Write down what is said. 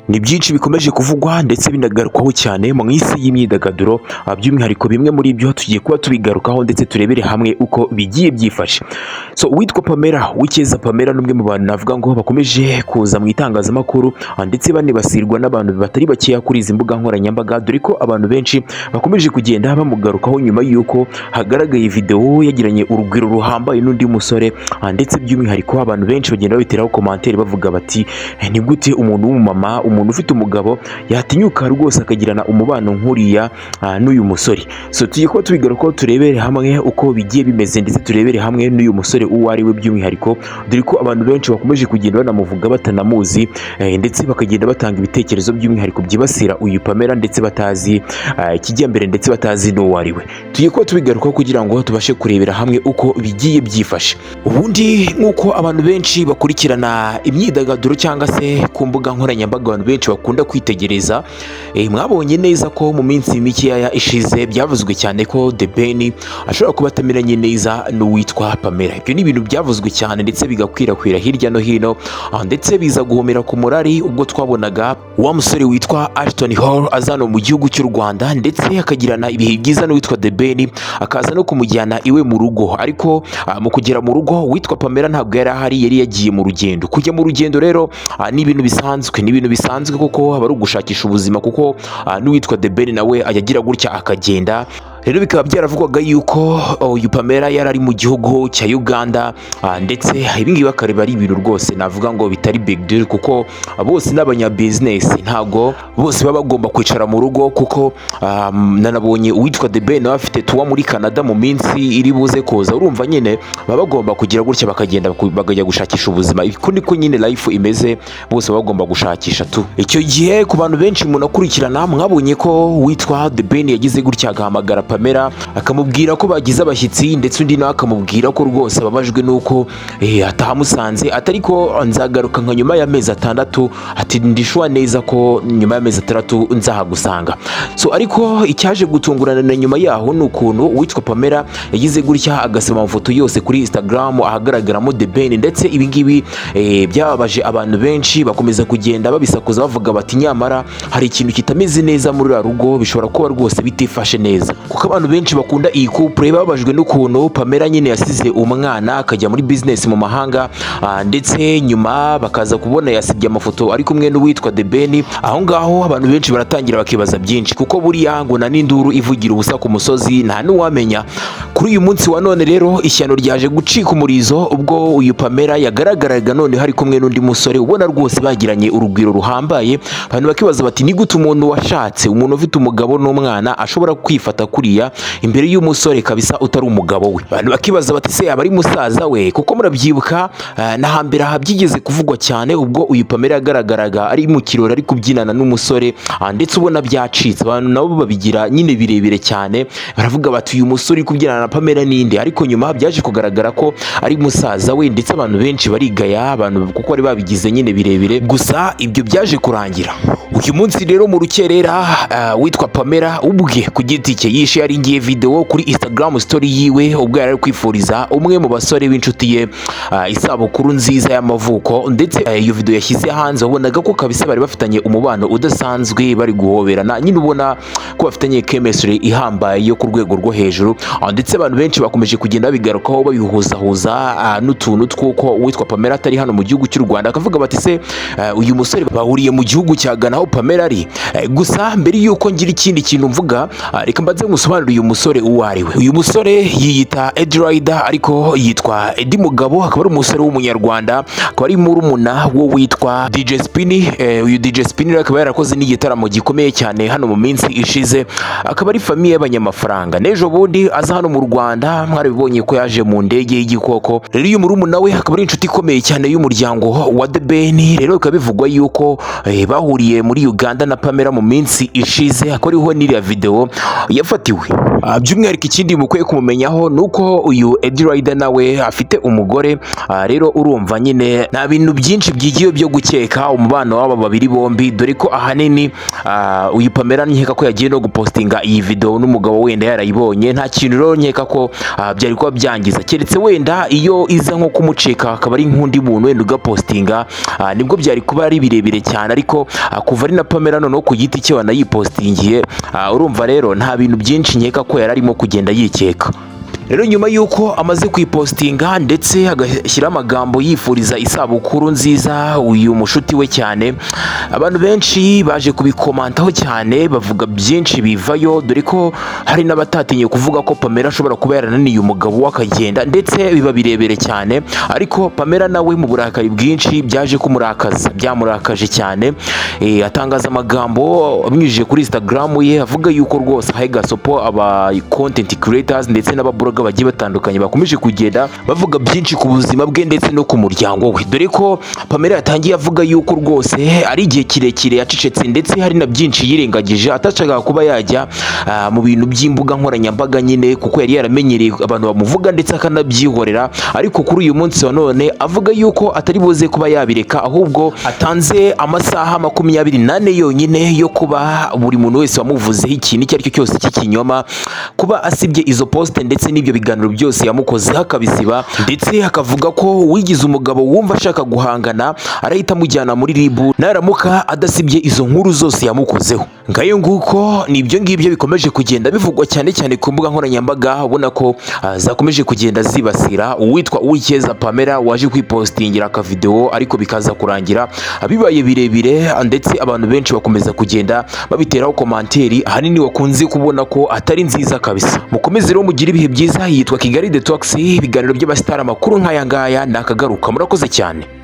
Ni byinshi bikomeje kuvugwa ndetse binagarukwaho cyane mu isi y'imyidagaduro, by'umwihariko bimwe muri byo tugiye kuba tubigarukaho ndetse turebere hamwe uko bigiye byifashe. Uwitwa Pamela, Uwicyeza Pamela, n'umwe mu bantu navuga ngo bakomeje kuza mu itangazamakuru ndetse banibasirwa n'abantu batari bakeya kuri izi mbuga nkoranyambaga, dore ko abantu benshi bakomeje kugenda bamugarukaho nyuma y'uko hagaragaye video yagiranye urugwiro ruhambaye n'undi musore, ndetse by'umwihariko abantu benshi bagenda babiteraho commentaire bavuga bati ni gute umuntu w'umumama, umuntu ufite umugabo yatinyuka rwose akagirana umubano nkuriya n'uyu musore. Tugiye kuba tubigarukaho turebere hamwe uko bigiye bimeze ndetse turebere hamwe n'uyu musore uwo ari we by'umwihariko, dore ko abantu benshi bakomeje kugenda banamuvuga batanamuzi, ndetse bakagenda batanga ibitekerezo by'umwihariko byibasira uyu Pamela ndetse batazi ikijya mbere ndetse batazi n'uwo ari we. Tugiye kuba tubigarukaho kugira ngo tubashe kurebera hamwe uko bigiye byifashe. Ubundi nk'uko abantu benshi bakurikirana imyidagaduro cyangwa se ku mbuga nkoranyambaga abantu benshi bakunda kwitegereza, mwabonye neza ko mu minsi mikeya ishize byavuzwe cyane ko The Ben ashobora kuba atameranye neza n'uwitwa Pamela. Ibyo ni ibintu byavuzwe cyane ndetse bigakwirakwira hirya no hino, ndetse biza guhomera ku murari ubwo twabonaga wa musore witwa Ashton Hall azana mu gihugu cy'u Rwanda ndetse akagirana ibihe byiza n'uwitwa The Ben, akaza no kumujyana iwe mu rugo. Ariko mu kugera mu rugo witwa Pamela ntabwo yari ahari, yari yagiye mu rugendo. Kujya mu rugendo rero ni ibintu bisanzwe, kuko aba ari ugushakisha ubuzima, kuko n'uwitwa The Ben nawe ajya agira gutya akagenda. Rero bikaba byaravugwaga yuko uyu Pamela yari ari mu gihugu cya Uganda, ndetse ibingibi bakareba ari ibintu rwose navuga ngo bitari big deal, kuko bose n'abanya business, ntago bose baba bagomba kwicara mu rugo, kuko nanabonye uwitwa The Ben nawe afite tuwa muri Canada mu minsi iri buze koza. Urumva nyine baba bagomba kugira gutya bakagenda bakajya gushakisha ubuzima. Iko niko nyine life imeze, bose baba bagomba gushakisha tu. Icyo gihe ku bantu benshi umuntu akurikirana mwabonye ko witwa The Ben yagize gutya agahamagara Pamela akamubwira ko bagize abashyitsi, ndetse undi nawe akamubwira ko rwose ababajwe nuko atahamusanze, atari ko nzagaruka nka nyuma y'amezi 6, ati ndishwa neza ko nyuma y'amezi 6 nzahagusanga. Ariko icyaje gutungurana na nyuma yaho ni ukuntu uwitwa Pamela yagize gutya agasema amafoto yose kuri Instagram ahagaragaramo The Ben, ndetse ibingibi byababaje abantu benshi, bakomeza kugenda babisakuza bavuga bati nyamara hari ikintu kitameze neza muri rugo, bishobora kuba rwose bitifashe neza, kuko abantu benshi bakunda iyi couple babajwe n'ukuntu Pamela nyine yasize umwana akajya muri business mu mahanga, ndetse nyuma bakaza kubona yasibye amafoto ari kumwe n'uwitwa The Ben. Aho ngaho abantu benshi baratangira bakibaza byinshi, kuko buriya ngo na n'induru ivugira ubusa ku musozi nta n'uwamenya. Kuri uyu munsi wa none rero ishyano ryaje gucika umurizo, ubwo uyu Pamela yagaragaraga none hari kumwe n'undi musore ubona rwose bagiranye urugwiro ruhambaye. Abantu bakibaza bati ni gute umuntu washatse, umuntu ufite umugabo n'umwana ashobora kwifata kuriya imbere y'umusore kabisa utari umugabo we? Abantu bakibaza bati se yaba ari musaza we? Kuko murabyibuka na hambere byigeze kuvugwa cyane ubwo uyu Pamela yagaragaraga ari mu kirori ari kubyinana n'umusore, ndetse ubona byacitse. Abantu nabo babigira nyine birebire cyane, baravuga bati uyu musore uri kubyinana na Pamela ninde? Ariko nyuma byaje kugaragara ko ari musaza we, ndetse abantu benshi barigaya abantu kuko bari babigize nyine birebire. Gusa ibyo byaje kurangira. Uyu munsi rero mu rukerera witwa Pamela ubwe ku giti cye yishe yaringiye video kuri Instagram story yiwe, ubwo yari kwifuriza umwe mu basore b'inshuti ye isabukuru nziza y'amavuko, ndetse iyo video yashyize hanze wabonaga ko kabisa bari bafitanye umubano udasanzwe, bari guhoberana, nyine ubona ko bafitanye chemistry ihambaye yo ku rwego rwo hejuru. Ndetse abantu benshi bakomeje kugenda babigarukaho babihuzahuza n'utuntu tw'uko uwitwa Pamela atari hano mu gihugu cy'u Rwanda, akavuga bati se uyu musore bahuriye mu gihugu cya Ghana aho Pamela ari. Gusa mbere y'uko ngira ikindi kintu mvuga, reka mbanze musobanurire uyu musore uwo ari we. Uyu musore yiyita Eddie Rider, ariko yitwa Eddie Mugabo, akaba ari umusore w'umunyarwanda, akaba ari murumuna wo witwa DJ Spin. Uyu DJ Spin akaba yarakoze n'igitaramo gikomeye cyane hano mu minsi ishize, akaba ari famiye y'abanyamafaranga. N'ejo bundi aza hano mu Rwanda mwarabibonye ko yaje mu ndege y'igikoko. Rero uyu murumuna we akaba ari inshuti ikomeye cyane y'umuryango wa The Ben. Rero bikaba bivugwa yuko bahuriye muri Uganda na Pamela mu minsi ishize, akaba ariho n'iriya video yafatiwe. wiwe. By'umwihariko ikindi mukwiye kumumenyaho nuko uyu Eddie Rider nawe afite umugore. Rero urumva nyine nta bintu byinshi byigiye byo gukeka umubano w'aba babiri bombi, dore ko ahanini uyu Pamela nkeka ko yagiye no gupostinga iyi video n'umugabo wenda yarayibonye. Nta kintu rero nkeka ko byari kuba byangiza, keretse wenda iyo iza nko kumuceka akaba ari nk'undi muntu wenda ugapostinga, nibwo byari kuba ari birebire cyane. Ariko kuva ari na Pamela noneho ku giti cye wanayipostingiye, urumva rero nta bintu byinshi nkeka ko yari arimo kugenda yikeka. Rero nyuma yuko amaze kwipostinga ndetse agashyira amagambo yifuriza isabukuru nziza uyu mushuti we cyane, abantu benshi baje kubikomantaho cyane bavuga byinshi bivayo, dore ko hari n'abatatinye kuvuga ko Pamela ashobora kuba yarananiye umugabo we akagenda, ndetse biba birebere cyane. Ariko Pamela nawe mu burakari bwinshi byaje kumurakaza, byamurakaje cyane. Atangaza amagambo abinyujije kuri Instagram ye avuga yuko rwose ahaye gasopo aba content creators ndetse n'ababloga bagiye batandukanye bakomeje kugenda bavuga byinshi ku buzima bwe ndetse no ku muryango we, dore ko Pamela yatangiye avuga yuko rwose ari igihe kirekire yacecetse ndetse hari na byinshi yirengagije atashakaga kuba yajya mu bintu by'imbuga nkoranyambaga nyine, kuko yari yaramenyereye abantu bamuvuga ndetse akanabyihorera. Ariko kuri uyu munsi wa none avuga yuko atari buze kuba yabireka, ahubwo atanze amasaha 24 yonyine yo kuba buri muntu wese wamuvuzeho ikintu icyo ari cyo cyose cy'ikinyoma kuba asibye izo post ndetse n'ibyo biganiro byose yamukozeho akabisiba, ndetse akavuga ko wigize umugabo wumva ashaka guhangana arahita amujyana muri ribu naramuka adasibye izo nkuru zose yamukozeho. Ngayo nguko nibyo ngibyo bikomeje kugenda bivugwa cyane cyane ku mbuga nkoranyambaga, ubona ko zakomeje kugenda zibasira uwitwa Uwicyeza Pamela waje kwipostingira akavideo, ariko bikaza kurangira bibaye birebire ndetse abantu benshi bakomeza kugenda babiteraho komanteri ahanini wakunze kubona ko atari nziza kabisa. Mukomeze rero mugire ibihe byiza. Yitwa Kigali Detox, ibiganiro by'abasitari, amakuru nk'aya ngaya nakagaruka. Murakoze cyane.